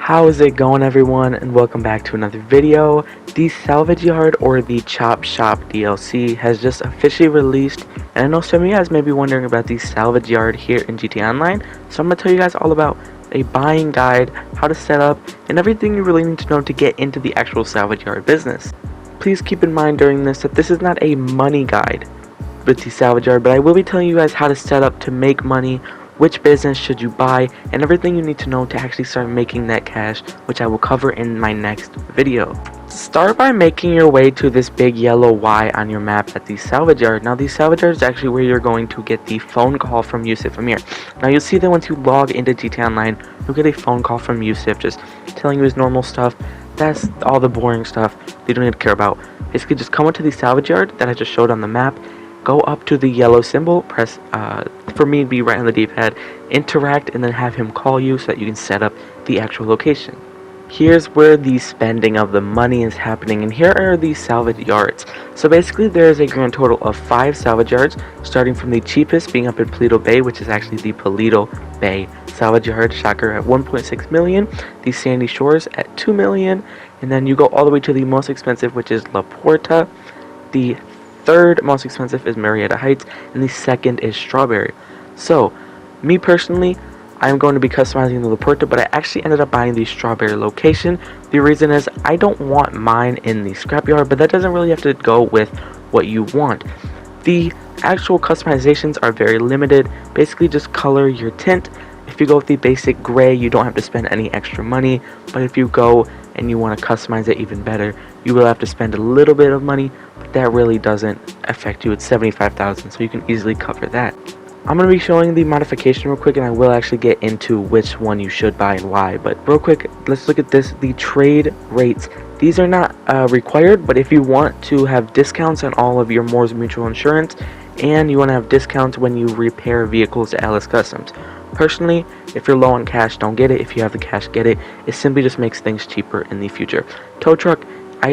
How is it going, everyone, and welcome back to another video. The Salvage Yard, or the Chop Shop DLC, has just officially released, and I know some of you guys may be wondering about the Salvage Yard here in GTA Online, so I'm going to tell you guys all about a buying guide, how to set up, and everything you really need to know to get into the actual Salvage Yard business. Please keep in mind during this that this is not a money guide with the Salvage Yard, but I will be telling you guys how to set up to make money, which business should you buy, and everything you need to know to actually start making that cash, which I will cover in my next video. Start by making your way to this big yellow Y on your map at the Salvage Yard. Now the Salvage Yard is actually where you're going to get the phone call from Yusuf Amir. Now you'll see that once you log into GTA Online, you'll get a phone call from Yusuf just telling you his normal stuff. That's all the boring stuff you don't need to care about. Basically just come into the Salvage Yard that I just showed on the map, go up to the yellow symbol, press, for me, be right on the D-pad, interact, and then have him call you so that you can set up the actual location. Here's where the spending of the money is happening, and here are the salvage yards. So basically there's a grand total of 5 salvage yards, starting from the cheapest being up in Paleto Bay, which is actually the Paleto Bay Salvage Yard, shocker, at 1.6 million, the Sandy Shores at 2 million, and then you go all the way to the most expensive, which is La Porta. The third most expensive is Marietta Heights, and the second is Strawberry. So, me personally, I'm going to be customizing the La Porta, but I actually ended up buying the Strawberry location. The reason is I don't want mine in the scrapyard, but that doesn't really have to go with what you want. The actual customizations are very limited. Basically, just color your tint. If you go with the basic gray, you don't have to spend any extra money, but if you go and you want to customize it even better, you will have to spend a little bit of money, but that really doesn't affect you. It's 75,000, so you can easily cover that. I'm going to be showing the modification real quick, and I will actually get into which one you should buy and why, but real quick, let's look at this. The trade rates, these are not required, but if you want to have discounts on all of your Moore's Mutual Insurance, and you want to have discounts when you repair vehicles at Alice Customs. Personally, if you're low on cash, don't get it. If you have the cash, get it. It simply just makes things cheaper in the future. Tow truck, I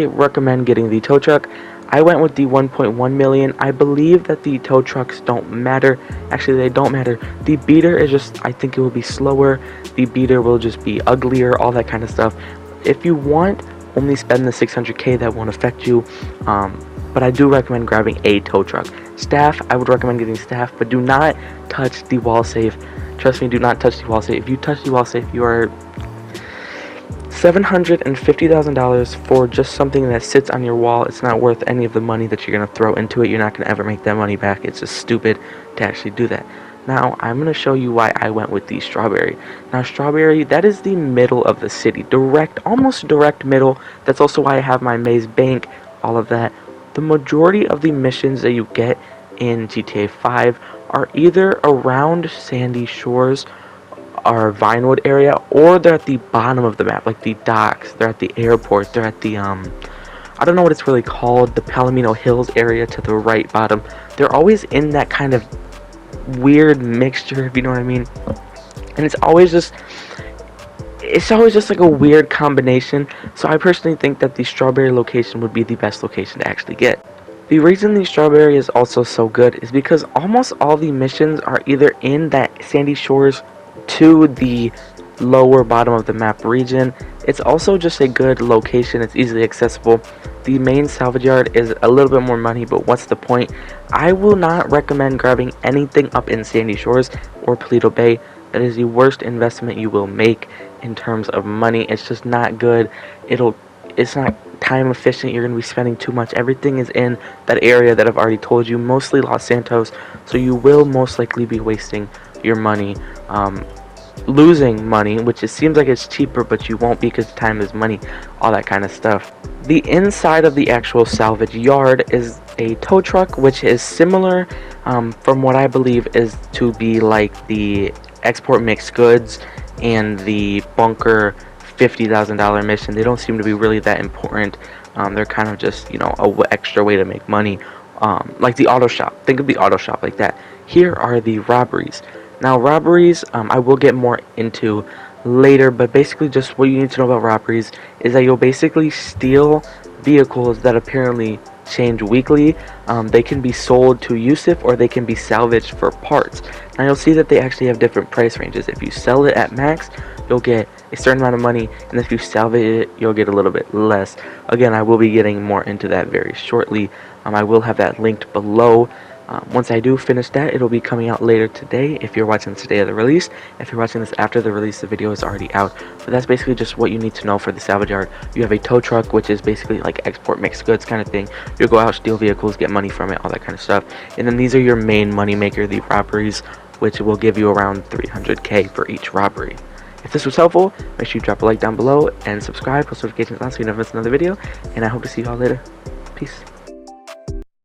recommend getting the tow truck. I went with the 1.1 million. I believe that the tow trucks don't matter. Actually, they don't matter. The beater is just, I think it will be slower. The beater will just be uglier, all that kind of stuff. If you want, only spend the 600k, that won't affect you. But I do recommend grabbing a tow truck. Staff, I would recommend getting staff, but do not touch the wall safe. Trust me, do not touch the wall safe. If you touch the wall safe, you are $750,000 for just something that sits on your wall. It's not worth any of the money that you're going to throw into it. You're not going to ever make that money back. It's just stupid to actually do that. Now, I'm going to show you why I went with the Strawberry. Now, Strawberry, that is the middle of the city. Almost direct middle. That's also why I have my Maze Bank, all of that. The majority of the missions that you get in GTA 5 are either around Sandy Shores or Vinewood area, or they're at the bottom of the map, like the docks. They're at the airport. They're at the I don't know what it's really called, the Palomino Hills area to the right bottom. They're always in that kind of weird mixture, if you know what I mean. And it's always just like a weird combination. So I personally think that the Strawberry location would be the best location to actually get. The reason the Strawberry is also so good is because almost all the missions are either in that Sandy Shores to the lower bottom of the map region. It's also just a good location. It's easily accessible. The main salvage yard is a little bit more money, but what's the point? I will not recommend grabbing anything up in Sandy Shores or Paleto Bay. That is the worst investment you will make in terms of money. It's just not good. It's not time efficient. You're going to be spending too much. Everything is in that area that I've already told you, mostly Los Santos, so you will most likely be wasting your money, losing money, which it seems like it's cheaper, but you won't, because time is money, all that kind of stuff. The inside of the actual salvage yard is a tow truck, which is similar, from what I believe, is to be like the export mixed goods and the bunker $50,000 mission. They don't seem to be really that important. They're kind of just, you know, a extra way to make money, like the auto shop. Think of the auto shop like that. Here are the robberies. Now, robberies, I will get more into later, but basically just what you need to know about robberies is that you'll basically steal vehicles that apparently change weekly. They can be sold to Yusuf or they can be salvaged for parts. Now you'll see that they actually have different price ranges. If you sell it at max, you'll get a certain amount of money, and if you salvage it, you'll get a little bit less. Again, I will be getting more into that very shortly. I will have that linked below. Once I do finish that, it'll be coming out later today if you're watching this today of the release. If you're watching this after the release, the video is already out. But that's basically just what you need to know for the salvage yard. You have a tow truck, which is basically like export mixed goods kind of thing. You'll go out, steal vehicles, get money from it, all that kind of stuff. And then these are your main money maker, the robberies, which will give you around 300k for each robbery. If this was helpful, make sure you drop a like down below and subscribe, post notifications on so you never miss another video. And I hope to see you all later. Peace.